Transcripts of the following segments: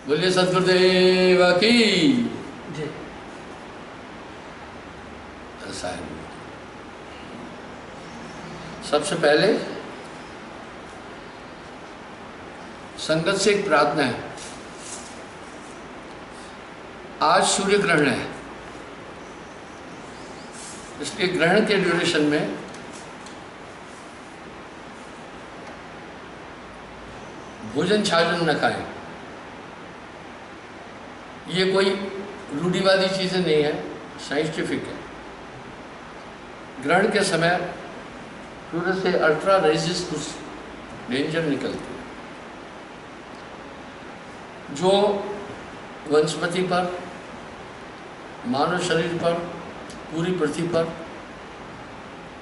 बोलिए सदगुरुदेव की जी। साहिब। सबसे पहले संगत से एक प्रार्थना है। आज सूर्य ग्रहण है, इसलिए ग्रहण के ड्यूरेशन में भोजन छाजन न खाएं। ये कोई रूढ़िवादी चीज़ें नहीं है, साइंटिफिक है। ग्रहण के समय सूर्य से अल्ट्रा रेजिस कुछ डेंजर निकलती है, जो वनस्पति पर, मानव शरीर पर, पूरी पृथ्वी पर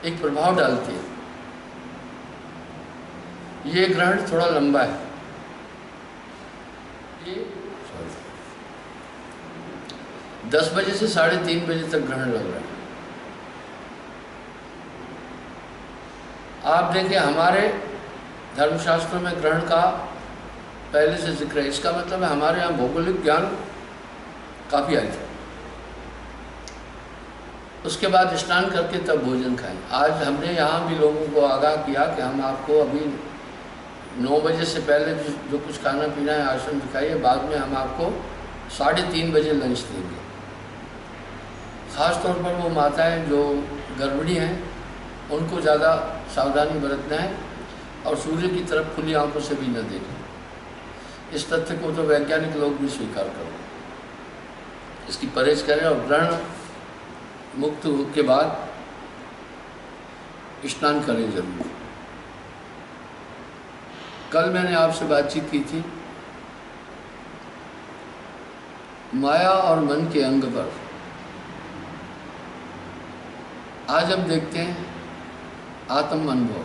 एक प्रभाव डालती है। ये ग्रहण थोड़ा लंबा है, ये 10 बजे से 3:30 बजे तक ग्रहण लग रहा है। आप देखिए, हमारे धर्मशास्त्रों में ग्रहण का पहले से जिक्र है। इसका मतलब है हमारे यहाँ भौगोलिक ज्ञान काफ़ी आए थे। उसके बाद स्नान करके तब भोजन खाएं। आज हमने यहाँ भी लोगों को आगाह किया कि हम आपको अभी 9 बजे से पहले जो कुछ खाना पीना है आश्रम दिखाइए, बाद में हम आपको 3:30 बजे लंच देंगे। ख़ास तौर पर वो माताएं जो गर्भिणी हैं उनको ज़्यादा सावधानी बरतना है और सूर्य की तरफ खुली आंखों से भी न देखें। इस तथ्य को तो वैज्ञानिक लोग भी स्वीकार करें, इसकी परहेज करें और ग्रहण मुक्त के बाद स्नान करें जरूर। कल मैंने आपसे बातचीत की थी माया और मन के अंग पर। आज हम देखते हैं आत्म अनुभव।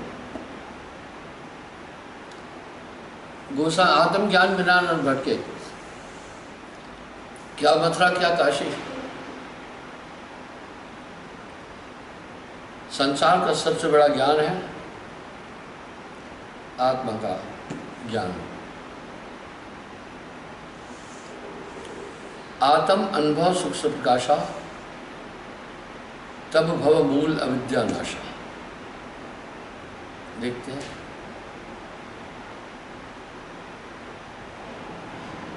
गोसा आत्मज्ञान बिना न भटके, क्या मथुरा क्या काशी। संसार का सबसे बड़ा ज्ञान है आत्मा का ज्ञान। आत्म अनुभव सुख से प्रकाशा, तब भव मूल अविद्या नाशा। देखते हैं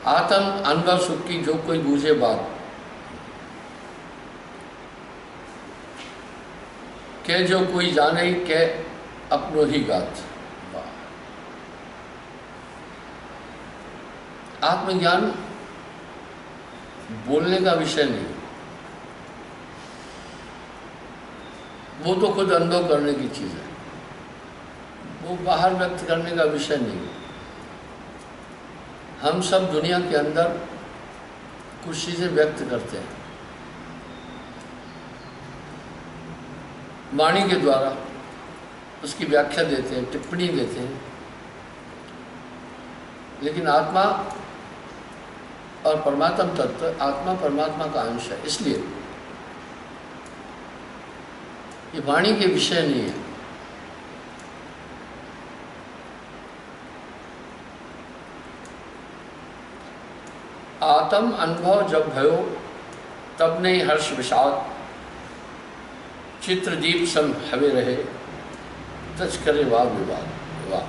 आत्म अनुभव सुख की जो कोई बूझे बात, के जो कोई जाने के अपनो ही गात। आत्मज्ञान बोलने का विषय नहीं, वो तो खुद अनुभव करने की चीज़ है, वो बाहर व्यक्त करने का विषय नहीं। हम सब दुनिया के अंदर कुछ चीज़ें व्यक्त करते हैं वाणी के द्वारा, उसकी व्याख्या देते हैं, टिप्पणी देते हैं। लेकिन आत्मा और परमात्मा तत्व, आत्मा परमात्मा का अंश है, इसलिए ये वाणी के विषय नहीं है। आत्म अनुभव जब भयो तब नहीं हर्ष विषाद, चित्रदीप सम हवे रहे तज करे वाद विवाद। वाह,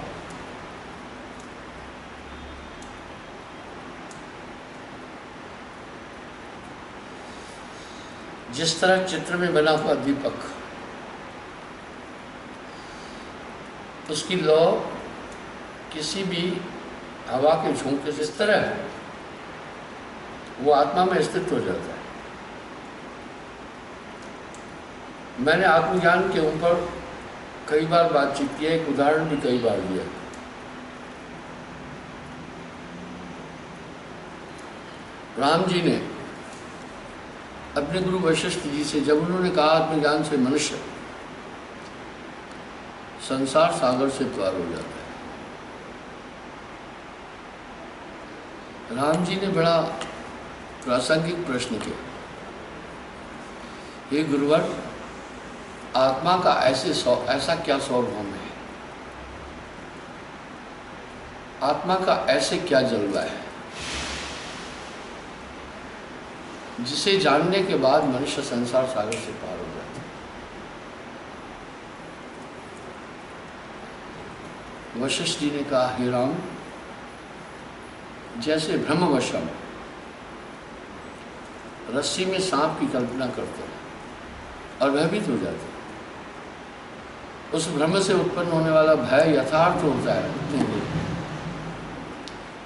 जिस तरह चित्र में बना हुआ दीपक, उसकी लौ किसी भी हवा के झोंके से इस तरह वो आत्मा में स्थित हो जाता है। मैंने आत्मज्ञान के ऊपर कई बार बातचीत की है, एक उदाहरण भी कई बार दिया। राम जी ने अपने गुरु वशिष्ठ जी से जब उन्होंने कहा आत्मज्ञान से मनुष्य संसार सागर से पार हो जाता है, राम जी ने बड़ा प्रासंगिक प्रश्न किया, हे गुरुवर, आत्मा का ऐसा क्या सार्वभौम है, आत्मा का ऐसे क्या जलवा है जिसे जानने के बाद मनुष्य संसार सागर से पार हो जाता है। वशिष्ठ जी ने कहा, हे राम, जैसे ब्रह्मवशम रस्सी में सांप की कल्पना करते हैं और भयभीत हो जाते हैं, उस भ्रम से उत्पन्न होने वाला भय यथार्थ होता है उतनी देर,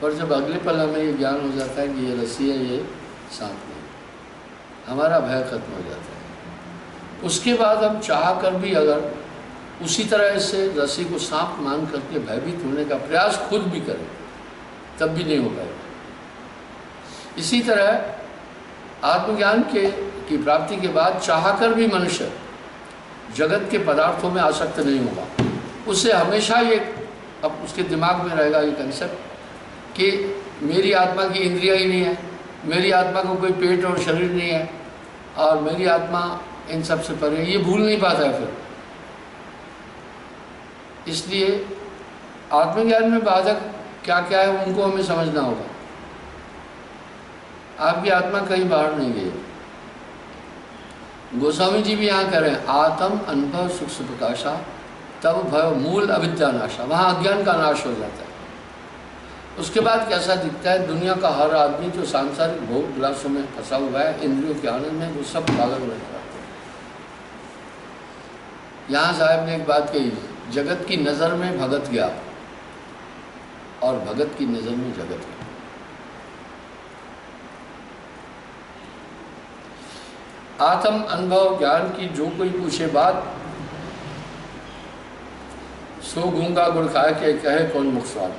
पर जब अगले पल हमें ये ज्ञान हो जाता है कि ये रस्सी है, ये सांप नहीं, हमारा भय खत्म हो जाता है। उसके बाद हम चाह कर भी अगर उसी तरह से रस्सी को सांप मान करके भयभीत होने का प्रयास खुद भी करें, तब भी नहीं हो पाएगा। इसी तरह आत्मज्ञान की प्राप्ति के बाद चाहकर भी मनुष्य जगत के पदार्थों में आसक्त नहीं होगा। उससे हमेशा ये अब उसके दिमाग में रहेगा ये कंसेप्ट कि मेरी आत्मा की इंद्रियां ही नहीं है, मेरी आत्मा को कोई पेट और शरीर नहीं है, और मेरी आत्मा इन सब से परे है। ये भूल नहीं पाता है फिर। इसलिए आत्मज्ञान में बाधक क्या क्या है उनको हमें समझना होगा। आपकी आत्मा कहीं बाहर नहीं गई। गोस्वामी जी भी यहाँ कह रहे हैं, आत्म अनुभव सुख प्रकाशा तब भय मूल अविद्या नाशा, वहाँ अज्ञान का नाश हो जाता है। उसके बाद कैसा दिखता है, दुनिया का हर आदमी जो सांसारिक भोग विलासों में फंसा हुआ है, इंद्रियों के आनंद में, वो सब पागल हो जाते हैं। यहाँ साहब ने एक बात कही, जगत की नज़र में भगत गया और भगत की नज़र में जगत गया। आत्म अनुभव ज्ञान की जो कोई पूछे बात, सो गूंगा गुड़ खाए के कहे कौन मुख स्वाद।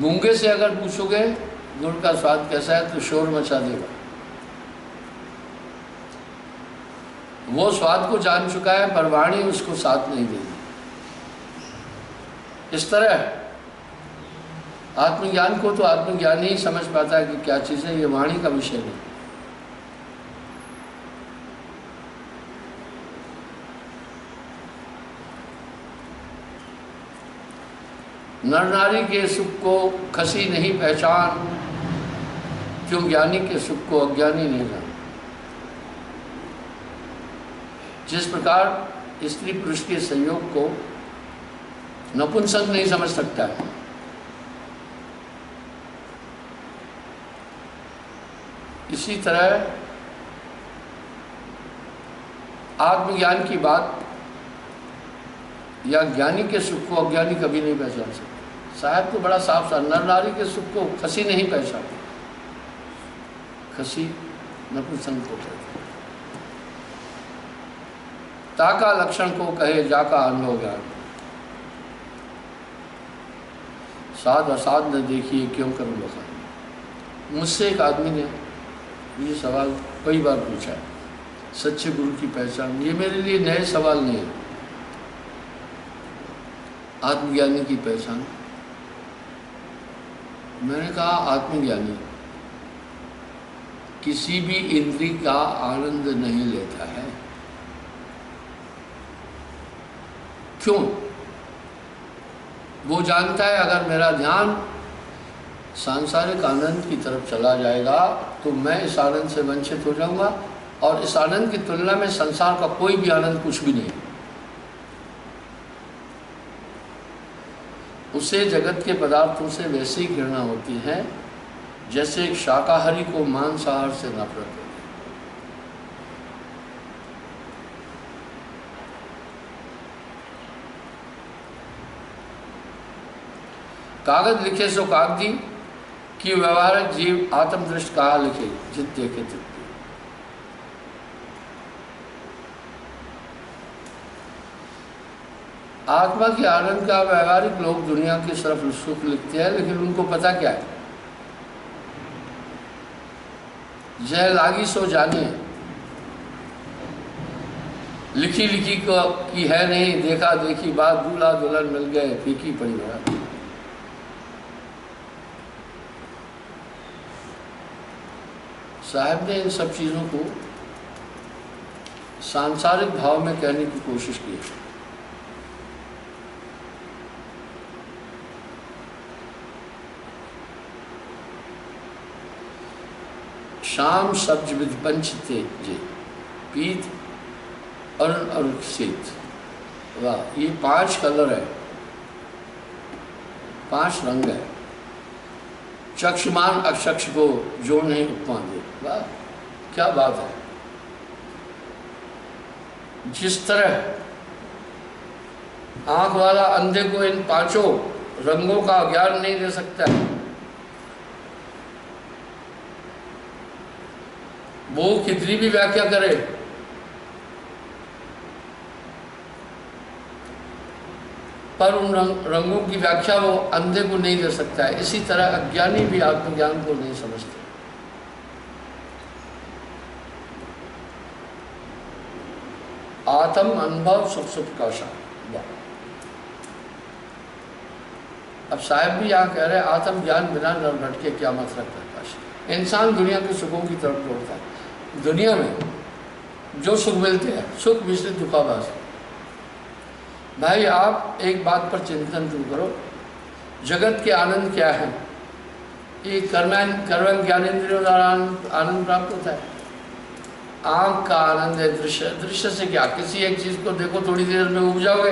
गूंगे से अगर पूछोगे गुड़ का स्वाद कैसा है तो शोर मचा देगा। वो स्वाद को जान चुका है पर वाणी उसको साथ नहीं देगी। इस तरह आत्मज्ञान को तो आत्मज्ञानी ही समझ पाता है कि क्या चीज़ है, ये वाणी का विषय नहीं। नर नारी के सुख को खसी नहीं पहचान, क्यों ज्ञानी के सुख को अज्ञानी नहीं जान। जिस प्रकार स्त्री पुरुष के संयोग को नपुंसक नहीं समझ सकता है, इसी तरह आत्मज्ञान की बात या ज्ञानी के सुख को अज्ञानी कभी नहीं पहचान सकता। साहब तो बड़ा साफ साफ, नर नारी के सुख को खसी नहीं पहचानती। खसी नपुंसक को कहते, ताका लक्षण को कहे जाका अनुभव ज्ञान। साध असाध न देखिए क्यों करूँ बखान। मुझसे एक आदमी ने ये सवाल कई बार पूछा है, सच्चे गुरु की पहचान। ये मेरे लिए नए सवाल नहीं है। आत्मज्ञानी की पहचान, मैंने कहा आत्मज्ञानी किसी भी इंद्री का आनंद नहीं लेता है। क्यों? वो जानता है अगर मेरा ध्यान सांसारिक आनंद की तरफ चला जाएगा तो मैं इस आनंद से वंचित हो जाऊंगा, और इस आनंद की तुलना में संसार का कोई भी आनंद कुछ भी नहीं। उसे जगत के पदार्थों से वैसे ही घृणा होती है जैसे एक शाकाहारी को मांसाहार से नफरत होती है। कागज लिखे सो कागजी कि व्यवहारिक जीव आत्मदृष्ट कहा लिखे, जित देखे तित। आत्मा के आनंद का व्यवहारिक लोग दुनिया की सिर्फ सुख लिखते हैं, लेकिन उनको पता क्या है, जह लागी सो जाने, लिखी लिखी को की है नहीं, देखा देखी बात, दूल्हा दुल्हन मिल गए, फीकी पड़ी बात। साहब ने इन सब चीज़ों को सांसारिक भाव में कहने की कोशिश की है। श्याम सब्ज विध पंच तेजे, पीत अरुण अरुण शीत। वाह, ये 5 कलर है, 5 रंग है। चक्षुमान अक्षक्ष को जो नहीं उपमा दे। वाह, क्या बात है। जिस तरह आंख वाला अंधे को इन 5 रंगों का ज्ञान नहीं दे सकता है, वो कितनी भी व्याख्या करे, पर उन रंगों की व्याख्या वो अंधे को नहीं दे सकता है। इसी तरह अज्ञानी भी आत्मज्ञान को नहीं समझते। आत्म अनुभव सुख सुख प्रकाशा। अब साहब भी यहाँ कह रहे हैं आत्म ज्ञान बिना नर भटके क्या मतलब प्रकाश। इंसान दुनिया के सुखों की तरफ दौड़ता है। दुनिया में जो सुख मिलते हैं, सुख मिश्रित दुखाभास। भाई आप एक बात पर चिंतन शुरू करो, जगत के आनंद क्या है? ये कर्म ज्ञानेंद्रियों द्वारा आनंद प्राप्त होता है। आंख का आनंद है दृश्य। दृश्य से क्या? किसी एक चीज को देखो, थोड़ी देर में उब जाओगे।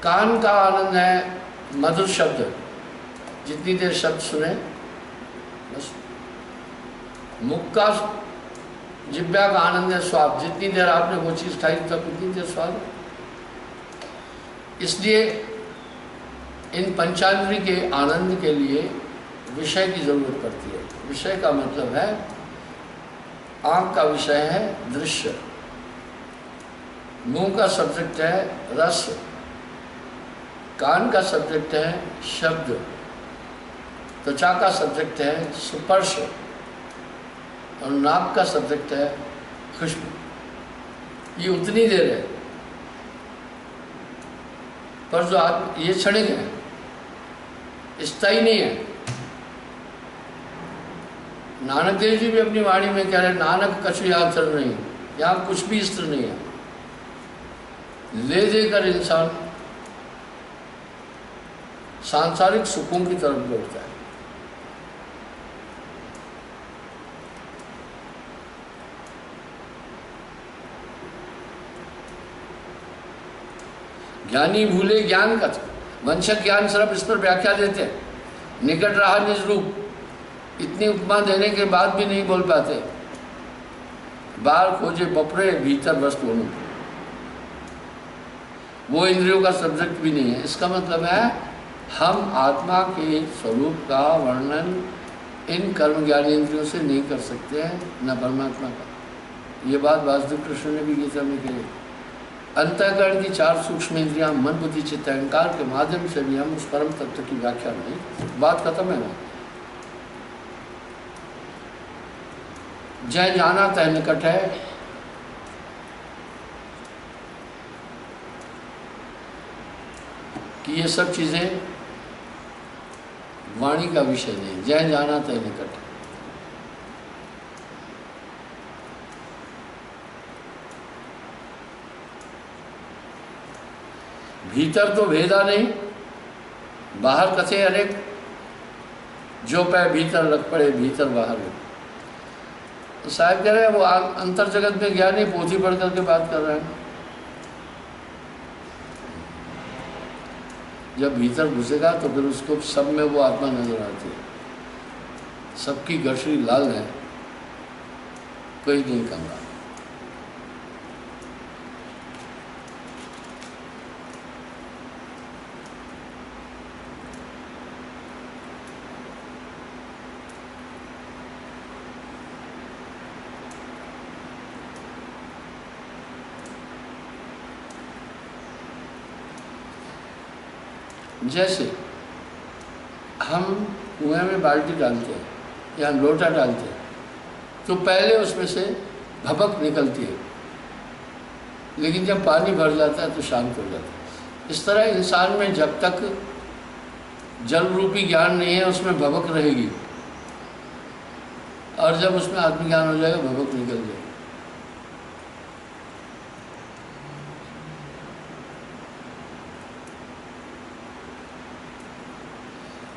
कान का आनंद है मधुर शब्द, जितनी देर शब्द सुने बस। मुख का, जिह्वा का आनंद है स्वाद, जितनी देर आपने वो चीज खाई तब उतनी देर स्वाद। इसलिए इन पंचांद्री के आनंद के लिए विषय की जरूरत पड़ती है। विषय का मतलब है, आंख का विषय है दृश्य, मुंह का सब्जेक्ट है रस, कान का सब्जेक्ट है शब्द, त्वचा का सब्जेक्ट है स्पर्श, और नाक का सब्जेक्ट है खुशबू। ये उतनी देर है, पर जो आप ये क्षणिक है, स्थायी नहीं है। नानक देव जी भी अपनी वाणी में कह रहे, नानक कछु याद चल नहीं, यहाँ कुछ भी स्थिर नहीं है। ले देकर इंसान सांसारिक सुखों की तरफ दौड़ता है। ज्ञानी भूले ज्ञान कथ, वंशक ज्ञान सिर्फ इस पर व्याख्या देते हैं। निकट रहा निज रूप, इतनी उपमा देने के बाद भी नहीं बोल पाते। बाहर खोजे बपरे, भीतर वस्तु अनु, वो इंद्रियों का सब्जेक्ट भी नहीं है। इसका मतलब है हम आत्मा के स्वरूप का वर्णन इन कर्म ज्ञानेंद्रियों से नहीं कर सकते हैं, न परमात्मा का। ये बात वासुदेव कृष्ण ने भी गीता में कही। अंतःकरण की 4 सूक्ष्म इंद्रियां मन बुद्धि चित्त अहंकार के माध्यम से भी हम उस परम तत्व की व्याख्या नहीं। बात खत्म है ना। जय जाना तय निकट है, कि ये सब चीजें वाणी का विषय नहीं। जय जाना तय निकट है। भीतर तो भेदा नहीं, बाहर कथे अनेक, जो पै भीतर लग पड़े भीतर बाहर। तो साहब कह रहे हैं वो अंतर जगत में ज्ञानी पोथी पढ़ करके बात कर रहे हैं। जब भीतर घुसेगा तो फिर उसको सब में वो आत्मा नजर आती है। सबकी गठरी लाल है, कोई नहीं कंगाल। जैसे हम कुएं में बाल्टी डालते हैं या लोटा डालते हैं, तो पहले उसमें से भपक निकलती है, लेकिन जब पानी भर जाता है तो शांत हो जाता है। इस तरह इंसान में जब तक जल रूपी ज्ञान नहीं है उसमें भपक रहेगी, और जब उसमें आत्मज्ञान हो जाएगा भपक निकल जाएगी।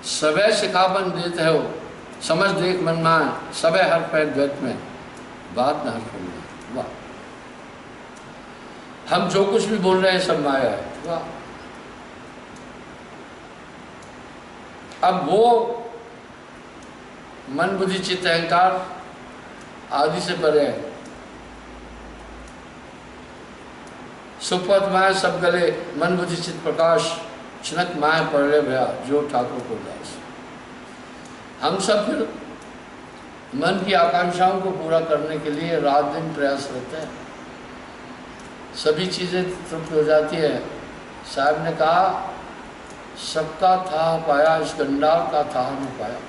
सबे सिखावन देते हो, समझ देख मन मान, सबे हर पैर द्वैत में, बात न हर फल में। वाह, हम जो कुछ भी बोल रहे हैं सब माया है। वाह, अब वो मन बुद्धि चित्त अहंकार आदि से परे है। सुपथ माया सब गले, मन बुद्धि चित्त प्रकाश, क्षणक माया पड़े भया, जो ठाकुर को दास। हम सब फिर मन की आकांक्षाओं को पूरा करने के लिए रात दिन प्रयास करते हैं। सभी चीज़ें तृप्त हो जाती है। साहब ने कहा सबका था पाया, इस गंडार का था न पाया।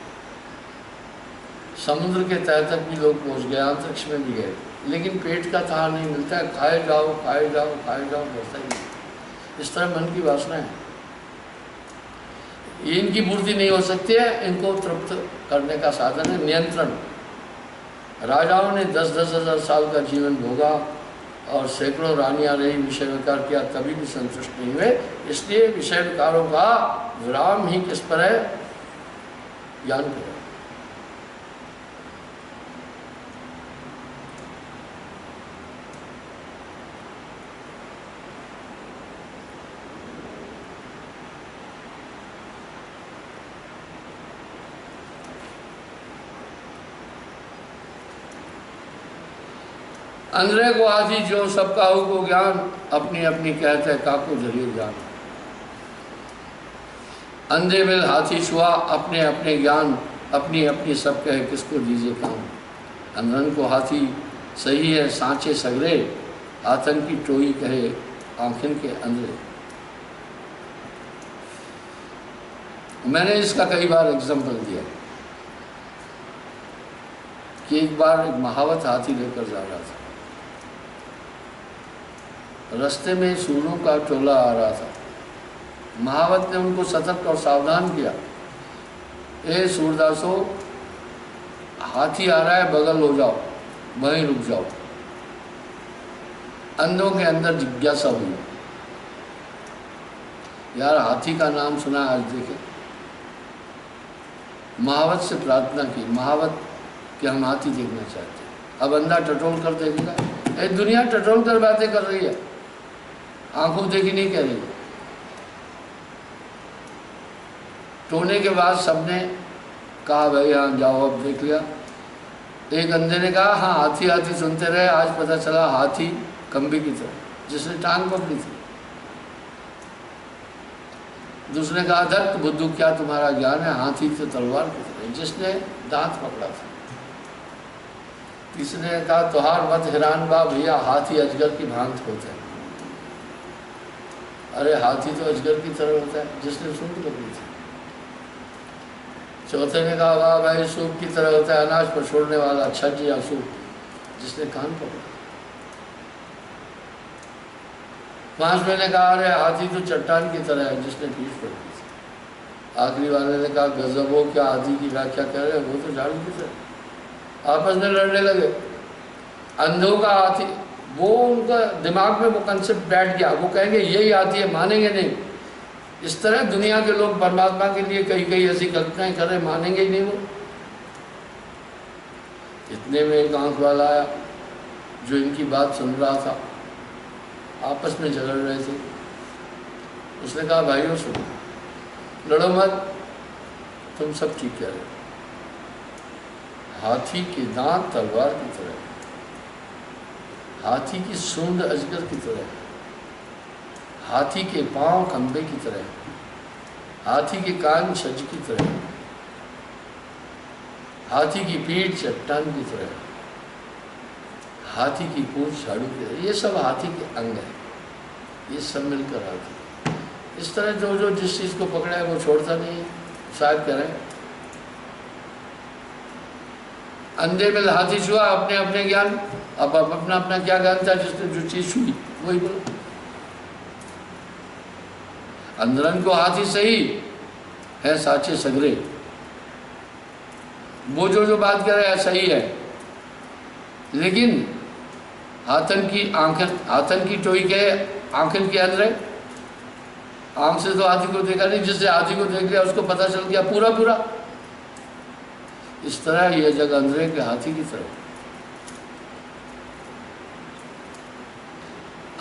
समुद्र के तह तक भी लोग पहुंच गए, अंतरिक्ष में भी गए, लेकिन पेट का था नहीं मिलता है। खाए जाओ खाए जाओ खाए जाओ, बढ़ता ही नहीं। इस तरह मन की वासना है, ये इनकी पूर्ति नहीं हो सकती है। इनको तृप्त करने का साधन है नियंत्रण। राजाओं ने 10-10 हज़ार साल का जीवन भोगा और सैकड़ों रानियां रही, विषय विकार किया, कभी भी संतुष्ट नहीं हुए। इसलिए विषय विकारों का विराम ही किस पर है? ज्ञान पर है। अंधे को हाथी जो सबका हो को ज्ञान, अपनी अपनी कहते काको जरिए ज्ञान। अंधे मिल हाथी छुआ, अपने अपने ज्ञान, अपनी अपनी सब कहे किसको दीजिए काम। अंधन को हाथी सही है सांचे सगरे, हाथन की टोई कहे आंखिन के अंधे। मैंने इसका कई बार एग्जाम्पल दिया कि एक बार एक महावत हाथी लेकर जा रहा था। रास्ते में सूरों का टोला आ रहा था। महावत ने उनको सतर्क और सावधान किया, ए सूरदासो, हाथी आ रहा है, बगल हो जाओ, वहीं रुक जाओ। अंधों के अंदर जिज्ञासा हुई, यार हाथी का नाम सुना आज देखे। महावत से प्रार्थना की, महावत कि हम हाथी देखना चाहते हैं। अब अंधा टटोल कर देखेगा, ये दुनिया टटोल कर बातें कर रही है, आंखों देखी नहीं कह रही। टोने के बाद सबने कहा भाई हाँ जाओ, अब देख लिया। एक अंधे ने कहा हाँ हाथी हाथी सुनते रहे, आज पता चला हाथी कंबी की तरह, जिसने टांग पकड़ी थी। दूसरे ने कहा धत बुद्धू, क्या तुम्हारा ज्ञान है, हाथी तो तलवार की तरह, जिसने दांत पकड़ा था। तीसरे ने कहा तुहार मत हैरान बा भैया, हाथी अजगर की भांति होते हैं। अरे हाथी तो अजगर की तरह होता है, जिसने सूंड पकड़ी थी। चौथे ने कहा वाह भाई, सूप की तरह होता है अनाज पर छोड़ने वाला छज या सूप, जिसने कान पकड़ा। पांचवें ने कहा अरे हाथी तो चट्टान की तरह है, जिसने पीठ पकड़ी थी। आखिरी वाले ने कहा गजबो, क्या हाथी की व्याख्या कर रहे हैं, वो तो झाड़ू की तरह। आपस में लड़ने लगे। अंधों का हाथी, वो उनका दिमाग में वो कंसेप्ट बैठ गया, वो कहेंगे यही हाथी है, मानेंगे नहीं। इस तरह दुनिया के लोग परमात्मा के लिए कई कई ऐसी कल्पनाएं कर रहे, मानेंगे ही नहीं वो। इतने में एक आंख वाला आया जो इनकी बात सुन रहा था, आपस में झगड़ रहे थे। उसने कहा भाइयों सुनो, लड़ो मत, तुम सब ठीक कह रहे हो। हाथी के दांत तलवार की तरह, हाथी की सूंड अजगर की तरह, हाथी के पांव खंबे की तरह, हाथी के कान छज की तरह, हाथी की पीठ चट्टान की तरह, हाथी की पूंछ झाड़ू की तरह। ये सब हाथी के अंग है, ये सब मिलकर हाथी। इस तरह जो जो जिस चीज़ को पकड़ा है वो छोड़ता नहीं है। शायद कह रहे हैं अंधे में हाथी छुआ, अपने अपने ज्ञान, अब अपना अपना क्या ज्ञान था, जिसने जो चीज़ छुई वही बोला। अंदरन को हाथी सही है साचे सगरे, वो जो बात कर रहा है सही है, लेकिन हाथन की आंखें, हाथन की टोई के आंखन के अंदर, आंख से तो हाथी को देखा नहीं, जिससे हाथी को देख लिया उसको पता चल गया पूरा पूरा। इस तरह यह जग अंधेरे के हाथी की तरह,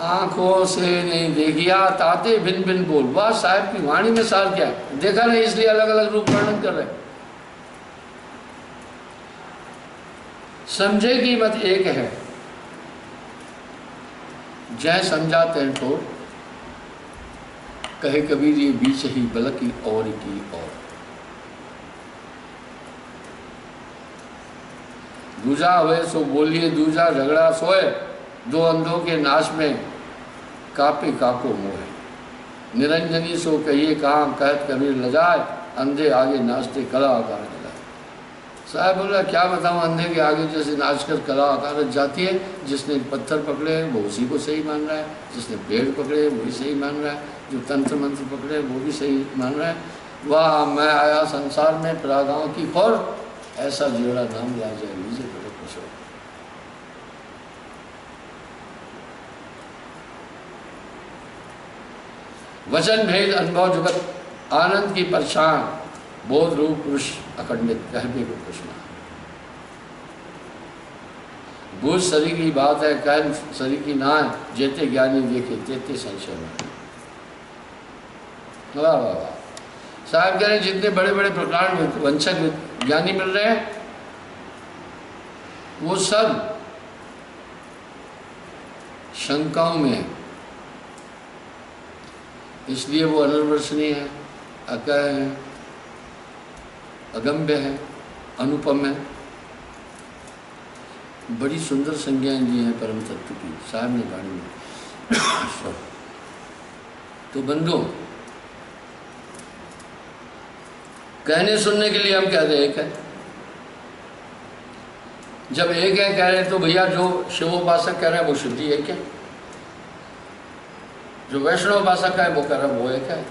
आंखों से नहीं देखिया ताते भिन्न भिन्न बोल। वाह साहब की वाणी में सार क्या है, देखा नहीं इसलिए अलग अलग रूप वर्णन कर रहे। समझे की मत एक है, जय समझा तैन ठोर, कहे कबीर ये बीच ही बलक की और की और। दूजा हुए सो बोलिए दूजा झगड़ा सोए, दो अंधों के नाश में कापे काको मोहे। निरंजनी सो कहिए काम कहत कबीर लजाए, अंधे आगे नाचते कला आकार जलाए। साहब बोला क्या बताऊं, अंधे के आगे जैसे नाचकर कला आकार जाती है। जिसने पत्थर पकड़े वो उसी को सही मान रहा है, जिसने पेड़ पकड़े वो भी सही मान रहा है, जो तंत्र मंत्र पकड़े वो भी सही मान रहा है। वाह मैं आया संसार में परागांव की खौर, ऐसा जोड़ा नाम ला जाए लीजिए बड़े खुश हो। वचन भेद अनुभव जुगत आनंद की परछान, बोध रूप पुरुष अखंडित कहबे को कृष्णा। बूझ सरी की बात है कह सरी की ना है, जेते ज्ञानी देखे तेते संशय में। वाह वाह वाह। साहब कह रहे जितने बड़े बड़े प्रकार वंशक ज्ञानी मिल रहे हैं वो सब शंकाओं में है, इसलिए वो अनिर्वचनीय है, अकह है, अगम्य है, अनुपम है। बड़ी सुंदर संज्ञाएं दी हैं परम तत्व की साहब ने वाणी में। तो बंधुओं, कहने सुनने के लिए हम कह रहे एक है। जब एक है कह रहे तो भैया जो शिवोपासक कह रहे हैं वो शुद्धि एक है, जो वैष्णव उपासक है वो कह रहा है वो एक है,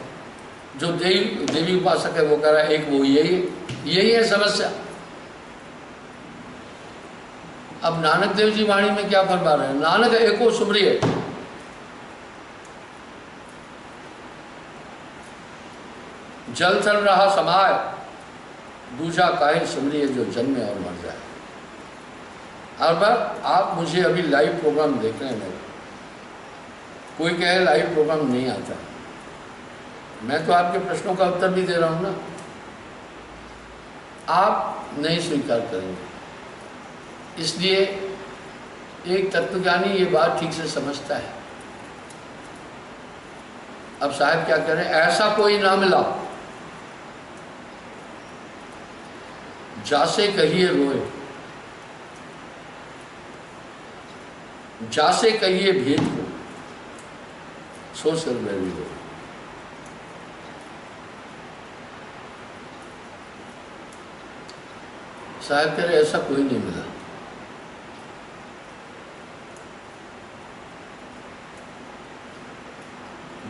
जो देवी उपासक है वो कह रहा है एक वो यही है समस्या। अब नानक देव जी वाणी में क्या फरमा रहे हैं, नानक एको सुमरिए, जल थल रहा समाय, दूजा काहे सुमरिए जो जन्मे और मर जाए। और बार आप मुझे अभी लाइव प्रोग्राम देख रहे हैं, कोई कहे लाइव प्रोग्राम नहीं आता, मैं तो आपके प्रश्नों का उत्तर भी दे रहा हूं ना। आप नहीं स्वीकार करेंगे, इसलिए एक तत्वज्ञानी ये बात ठीक से समझता है। अब साहब क्या करें, ऐसा कोई ना मिला जासे कहिए रोए, जासे कहिए भेद को, सो सिर बैरी हो। साहब कह रहे ऐसा कोई नहीं मिला।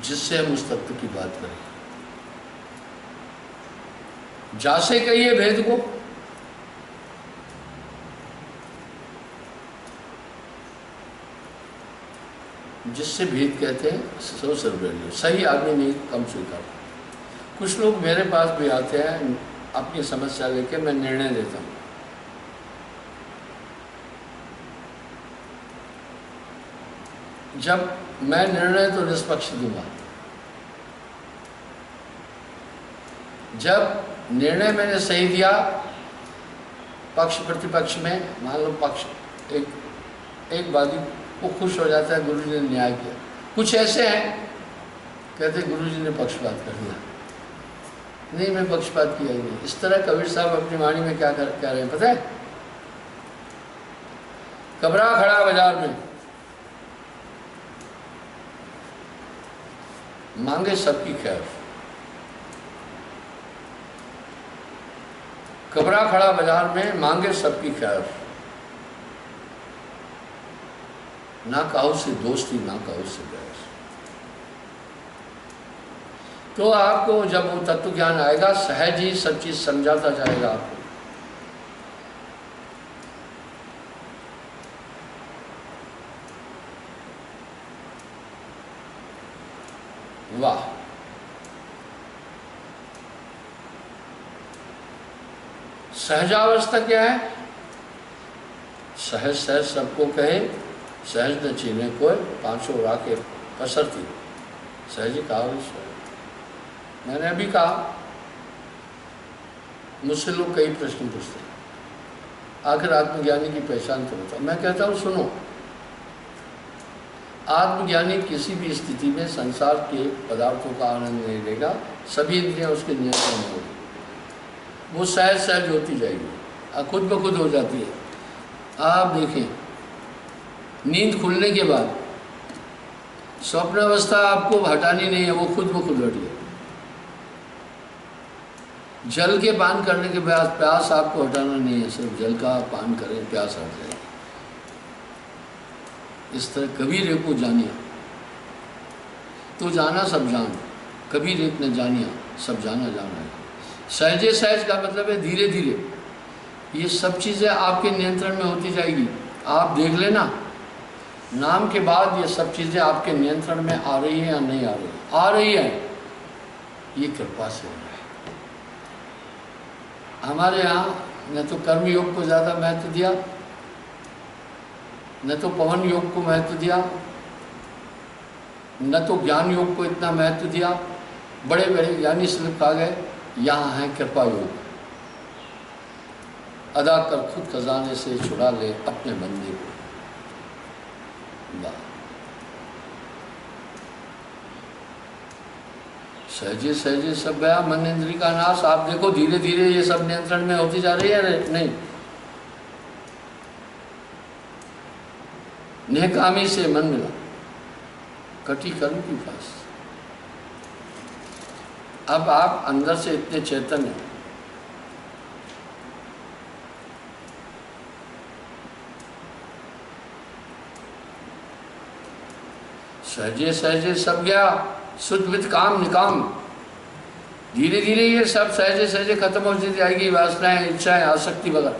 जिससे हम उस तत्व की बात करें, जासे कहिए भेद को, जिससे भेद कहते हैं सो सर्वैल्यू, सही आदमी नहीं कम स्वीकार। कुछ लोग मेरे पास भी आते हैं अपनी समस्या लेके, मैं निर्णय देता हूँ। जब मैं निर्णय तो निष्पक्ष दूंगा, जब निर्णय मैंने सही दिया पक्ष प्रतिपक्ष में, मान लो पक्ष एक वादी वो खुश हो जाता है, गुरुजी ने न्याय किया। कुछ ऐसे हैं कहते गुरुजी ने पक्षपात कर दिया, नहीं मैं पक्षपात किया ही नहीं। इस तरह कबीर साहब अपनी वाणी में क्या कह रहे हैं पता है, कबरा खड़ा बाजार में मांगे सबकी खैर, कबरा खड़ा बाजार में मांगे सबकी खैर, ना काहू से दोस्ती ना काहू से बैर। तो आपको जब वो तत्व ज्ञान आएगा सहज ही सब चीज समझाता जाएगा आपको। वाह, सहजावस्था क्या है? सहज सहज सबको कहे, सहज न चीने कोई, पांचों राके कसरती। सहज कहा। मैंने अभी कहा, मुझसे लोग कई प्रश्न पूछते हैं, आखिर आत्मज्ञानी की पहचान तो बताओ। मैं कहता हूँ सुनो, आत्मज्ञानी किसी भी स्थिति में संसार के पदार्थों का आनंद नहीं लेगा, सभी इंद्रियां उसके नियंत्रण में होगी, वो सहज सहज होती जाएगी, खुद ब खुद हो जाती है। आप देखें, नींद खुलने के बाद स्वप्नावस्था आपको हटानी नहीं है, वो खुद ब खुद हटी है। जल के पान करने के बाद प्यास आपको हटाना नहीं है, सिर्फ जल का पान करें, प्यास हट जाएगी। इस तरह कबीर एक को जानिया तो जाना सब जान, कबीर एक न जानिया सब जाना जाना। सहजे सहज का मतलब है धीरे धीरे ये सब चीज़ें आपके नियंत्रण में होती जाएगी। आप देख लेना, नाम के बाद ये सब चीज़ें आपके नियंत्रण में आ रही है या नहीं आ रही है? आ रही है, ये कृपा से हो रहा है। हमारे यहाँ न तो कर्म योग को ज़्यादा महत्व दिया, न तो पवन योग को महत्व दिया, न तो ज्ञान योग को इतना महत्व दिया। बड़े बड़े ज्ञानी सिर्फ आ गए, यहाँ है कृपा योग, अदा कर खुद खजाने से छुड़ा ले अपने बंदे को। सहजे सहजे सब गया, मन इंद्री का नाश। आप देखो धीरे धीरे ये सब नियंत्रण में होती जा रही है। नहीं, नेकामी से मन मिला, कटी कर्म की फांस। अब आप अंदर से इतने चैतन्य हैं, सहजे सहजे सब गया, शुद्ध विद काम निकाम। धीरे धीरे ये सब सहजे सहजे खत्म होती जाएगी, वासनाएं, इच्छाएं, आसक्ति वगैरह।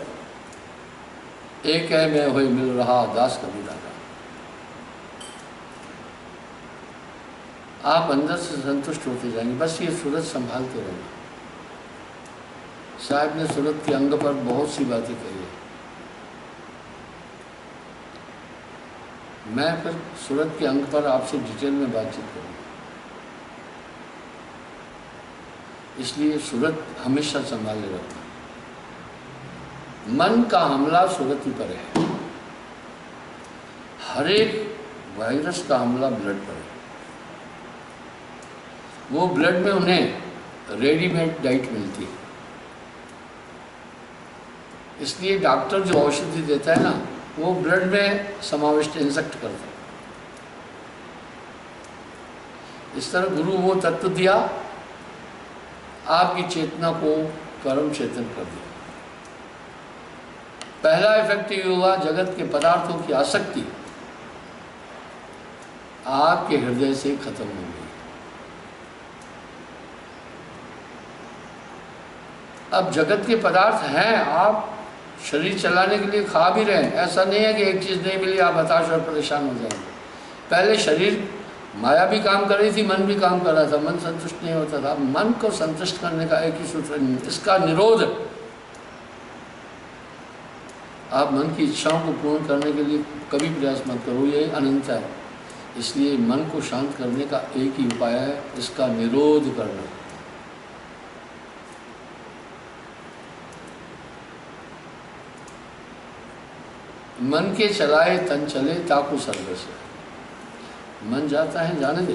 एक है मैं हुई मिल रहा दास कबीरा का। आप अंदर से संतुष्ट होते जाएंगे, बस ये सूरत संभालते रहना। साहब ने सूरत के अंग पर बहुत सी बातें कही है, मैं फिर सूरत के अंग पर आपसे डिटेल में बातचीत करूँगा। इसलिए सूरत हमेशा संभाले रखना। मन का हमला सूरत ही पर है, हर एक वायरस का हमला ब्लड पर है। वो ब्लड में उन्हें रेडीमेड डाइट मिलती है, इसलिए डॉक्टर जो औषधि देता है ना, वो ब्लड में समाविष्ट इंजेक्ट करता है। इस तरह गुरु वो तत्व दिया, आपकी चेतना को कर्म चेतन कर दिया। पहला इफेक्ट ये हुआ, जगत के पदार्थों की आसक्ति आपके हृदय से खत्म हो गई। अब जगत के पदार्थ हैं, आप शरीर चलाने के लिए खा भी रहे हैं। ऐसा नहीं है कि एक चीज़ नहीं मिली आप हताश और परेशान हो जाएंगे। पहले शरीर माया भी काम कर रही थी, मन भी काम कर रहा था, मन संतुष्ट नहीं होता था। मन को संतुष्ट करने का एक ही सूत्र, इसका निरोध। आप मन की इच्छाओं को पूर्ण करने के लिए कभी प्रयास मत करो, ये अनंत है। इसलिए मन को शांत करने का एक ही उपाय है, इसका निरोध करना। मन के चलाए तन चले ताकू सर्व से। मन जाता है जाने दे,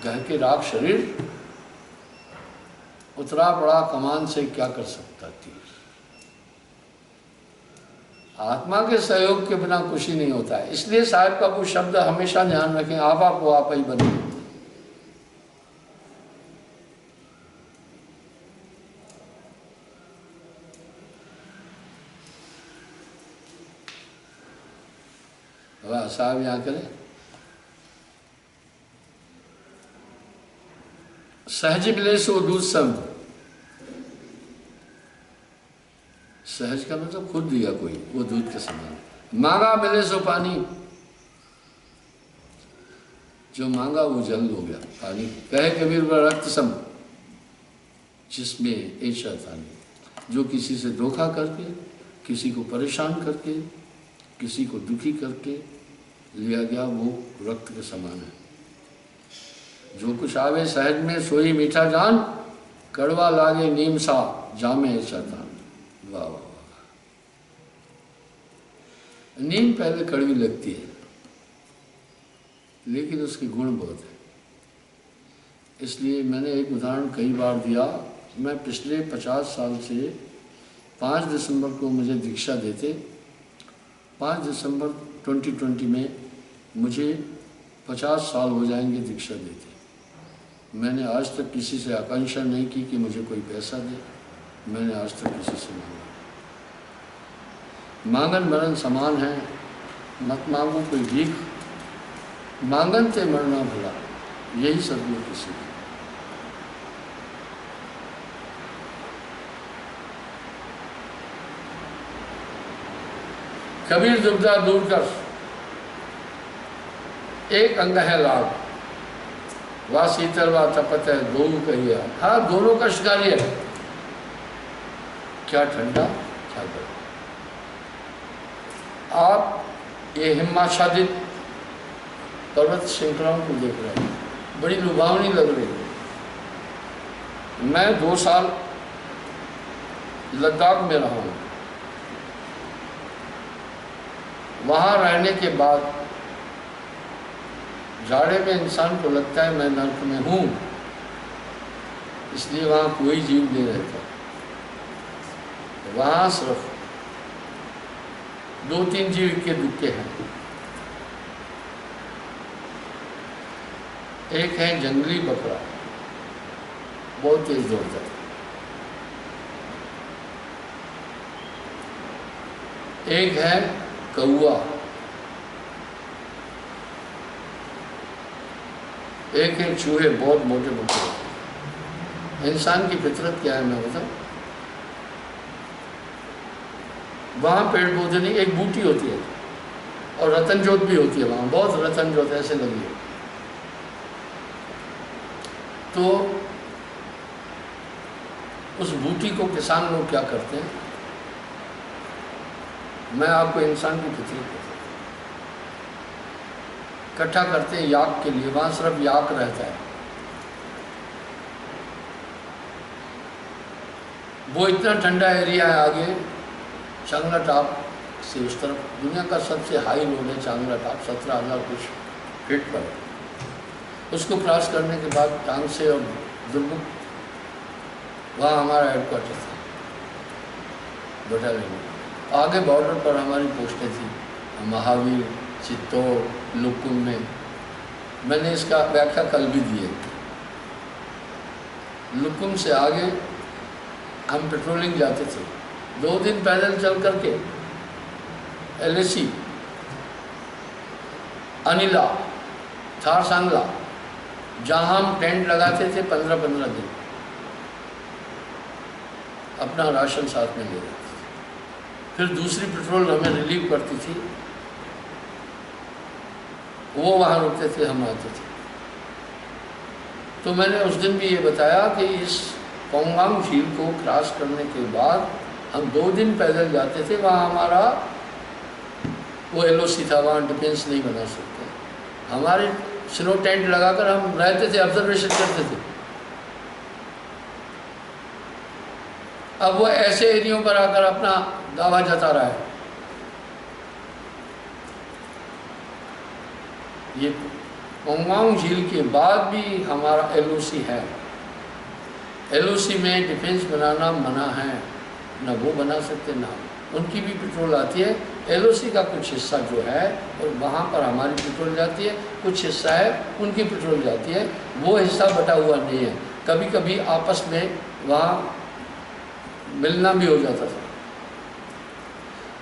कह के राख शरीर, उतरा पड़ा कमान से क्या कर सकता तीर। आत्मा के सहयोग के बिना कुछ ही नहीं होता है। इसलिए साहब का वो शब्द हमेशा ध्यान रखें, आप को आप ही बने। वाह साहब यहाँ करें, सहज मिले सो दूध सब। सहज का मतलब खुद दिया कोई, वो दूध के समान। मांगा मिले सो पानी, जो मांगा वो जल हो गया पानी। कहे कबीर रक्त सम जिसमें ऐसा था नहीं। जो किसी से धोखा करके, किसी को परेशान करके, किसी को दुखी करके लिया गया, वो रक्त के समान है। जो कुछ आवे सहज में सोई मीठा जान, कड़वा लागे नीम सा जामे ऐसा था। वाह वाह वाह। नीम पहले कड़वी लगती है, लेकिन उसके गुण बहुत है। इसलिए मैंने एक उदाहरण कई बार दिया। मैं पिछले 50 साल से 5 दिसंबर को मुझे दीक्षा देते, 5 दिसंबर 2020 में मुझे 50 साल हो जाएंगे दीक्षा देते। मैंने आज तक किसी से आकांक्षा नहीं की कि मुझे कोई पैसा दे। मैंने आज तक किसी से मांगा। मांगन मरण समान है, मत मांगो कोई भीख, मांगन ते मरना भला, यही सदगुरु की सीख। कबीर दुविधा दूर कर, एक अंग है लाभ, वा शीतल वा तपत है, दोनों कहिए। हाँ, दोनों का शिकारी है, क्या ठंडा क्या गर्म। आप ये हिमाच्छादित पर्वत श्रृंखलाओं को देख रहे हैं, बड़ी लुभावनी लग रही है। मैं 2 साल लद्दाख में रहा हूँ। वहाँ रहने के बाद जाड़े में इंसान को लगता है मैं नर्क में हूँ, इसलिए वहाँ कोई जीव नहीं रहता। वहाँ सिर्फ 2-3 जीव के दुक्के हैं। एक है जंगली बकरा, बहुत तेज दौड़ता है। एक है कौआ, एक है चूहे, बहुत मोटे मोटे। इंसान की फितरत क्या है मैं बताऊं? वहाँ पेड़ पौधे नहीं, एक बूटी होती है और रतन जोत भी होती है वहाँ, बहुत रतन जोत ऐसे लगी है। तो उस बूटी को किसान लोग क्या करते हैं, मैं आपको इंसान की फितरत इकट्ठा करते हैं याक के लिए। वहाँ सिर्फ याक रहता है। वो इतना ठंडा एरिया है आगे चांगला टॉप से उस तरफ। दुनिया का सबसे हाई रोड है चांगला टॉप, 17,000 कुछ फीट पर। उसको क्रॉस करने के बाद टांग से और दुर्गुप, वहाँ हमारा हेडक्वार्टर था बटालियन। आगे बॉर्डर पर हमारी पोस्टें थी, महावीर, चित्तौड़, लुकुम में। मैंने इसका व्याख्या कल भी दी है। लुकुम से आगे हम पेट्रोलिंग जाते थे, 2 दिन पैदल चल करके LAC, अनिला, थार सांगला, जहाँ हम टेंट लगाते थे 15-15 दिन, अपना राशन साथ में ले जाते थे। फिर दूसरी पेट्रोल हमें रिलीव करती थी, वो वहाँ रुकते थे, हम आते थे। तो मैंने उस दिन भी ये बताया कि इस पोंगांग झील को क्रॉस करने के बाद हम 2 दिन पैदल जाते थे। वहाँ हमारा वो LOC था, वहाँ डिफेंस नहीं बना सकते। हमारे स्नो टेंट लगाकर हम रहते थे, ऑब्जर्वेशन करते थे। अब वो ऐसे एरियो पर आकर अपना दावा जता रहा है। ये पोंगांग झील के बाद भी हमारा LOC है। LOC में डिफेंस बनाना मना है, ना वो बना सकते ना उनकी भी पेट्रोल आती है। LOC का कुछ हिस्सा जो है और वहाँ पर हमारी पेट्रोल जाती है, कुछ हिस्सा है उनकी पेट्रोल जाती है। वो हिस्सा बटा हुआ नहीं है। कभी कभी आपस में वहाँ मिलना भी हो जाता था।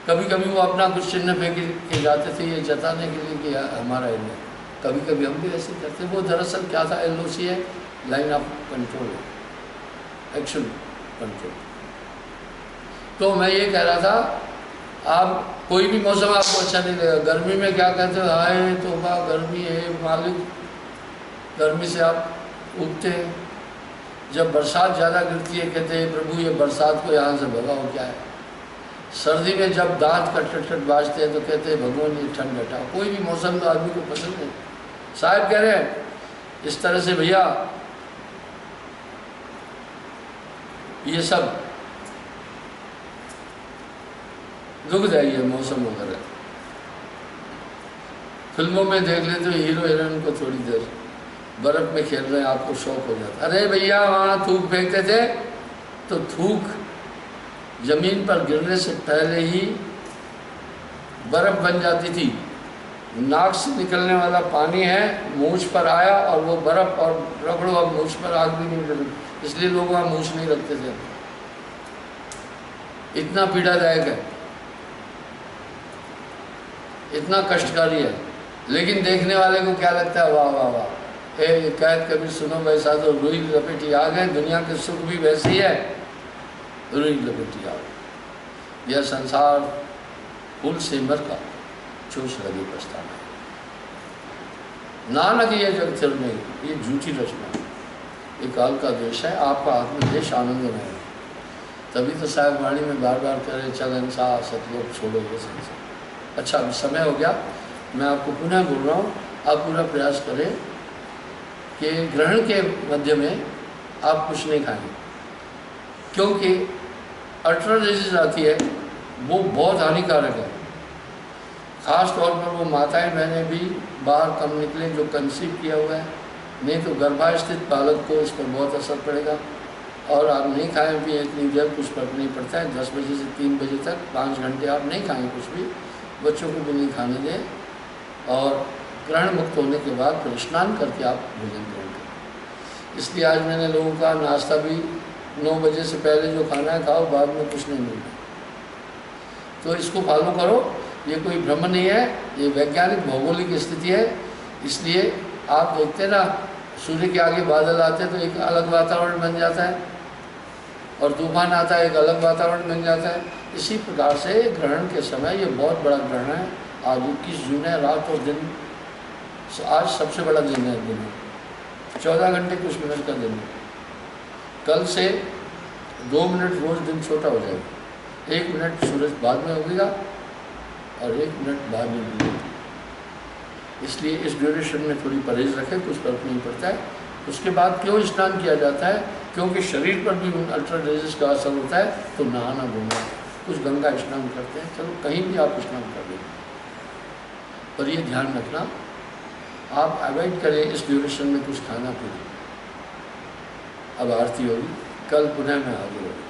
कभी कभी वो अपना कुछ चिन्ह फेंक के जाते थे ये जताने के लिए कि हमारा एरिया। कभी कभी हम भी ऐसे करते। वो दरअसल क्या था, LOC है, लाइन ऑफ कंट्रोल है, एक्शन कंट्रोल। तो मैं ये कह रहा था, आप कोई भी मौसम आपको अच्छा नहीं लगेगा। गर्मी में क्या कहते हो, हाय तोबा गर्मी है मालिक, गर्मी से आप उगते हैं। जब बरसात ज़्यादा गिरती है कहते हैं प्रभु ये बरसात को यहाँ से भगाओ क्या है। सर्दी में जब दांत कट बाजते हैं तो कहते हैं भगवान ये ठंड हटाओ। कोई भी मौसम तो आदमी को पसंद नहीं। साहब कह रहे हैं इस तरह से भैया ये सब दुखदायी है मौसम वगैरह। फिल्मों में देख लेते तो हीरो हीरोइन को थोड़ी देर बर्फ में खेल रहे हैं आपको शौक हो जाता। अरे भैया वहाँ थूक फेंकते थे तो थूक जमीन पर गिरने से पहले ही बर्फ बन जाती थी। नाक से निकलने वाला पानी है मूंछ पर आया और वो बर्फ और रगड़ो अब मूंछ पर आग भी नहीं निकली, इसलिए लोग वहाँ मूंछ नहीं रखते थे। इतना पीड़ादायक है, इतना कष्टकारी है। लेकिन देखने वाले को क्या लगता है वाह वाह वाह, हे कैद कभी सुनो वैसा तो रुई लपेटी आ गए, दुनिया के सुख भी वैसी है रुई लपेटी आ गए। यह संसार फूल से मर का चूस लगी पछताना। नानक ये जग थिर नहीं, ये झूठी रचना है, ये काल का देश है। आपका आत्मदेश आनंद में है। तभी तो साहब वाणी में बार बार कह रहे चल इंसा सतलोक छोड़ो ये संसार। अच्छा अभी समय हो गया, मैं आपको पुनः बोल रहा हूँ, आप पूरा प्रयास करें कि ग्रहण के मध्य में आप कुछ नहीं खाएं, क्योंकि अल्ट्रा डिजीज आती है वो बहुत हानिकारक है। ख़ास तौर पर वो माताएं बहनें भी बाहर कम निकलें जो कंसीव किया हुआ है, नहीं तो गर्भावस्थित बालक को इस पर बहुत असर पड़ेगा। और आप नहीं खाएं पिए इतनी देर, कुछ फर्क नहीं पड़ता है। 10 बजे से 3 बजे तक 5 घंटे आप नहीं खाएं कुछ भी, बच्चों को भी नहीं खाने दें। और ग्रहण मुक्त होने के बाद फिर स्नान करके आप भोजन ग्रहण करें। इसलिए आज मैंने लोगों का नाश्ता भी 9 बजे से पहले जो खाना है खाओ, बाद में कुछ नहीं मिलता। तो इसको फॉलो करो, ये कोई भ्रम नहीं है, ये वैज्ञानिक भौगोलिक स्थिति है। इसलिए आप देखते ना सूर्य के आगे बादल आते तो एक अलग वातावरण बन जाता है, और तूफान आता है एक अलग वातावरण बन जाता है। इसी प्रकार से ग्रहण के समय ये बहुत बड़ा ग्रहण है। आज 21 जून है, रात और दिन, आज सबसे बड़ा दिन है। दिन 14 घंटे कुछ मिनट का दिन है। कल से 2 मिनट रोज दिन छोटा हो जाएगा। 1 मिनट सूरज बाद में उगेगा और 1 मिनट बाद में डूबेगा। इसलिए इस ड्यूरेशन में थोड़ी परहेज रखें, कुछ फर्क नहीं पड़ता है। उसके बाद क्यों स्नान किया जाता है? क्योंकि शरीर पर भी अल्ट्रा रेजिस का असर होता है, तो नहाना धोना, कुछ गंगा स्नान करते हैं, चलो कहीं भी आप स्नान कर लें, पर ये ध्यान रखना आप अवॉइड करें इस ड्यूरेशन में कुछ खाना पीना। अब आरती होगी, कल पुनः मैं हाजिर होगी।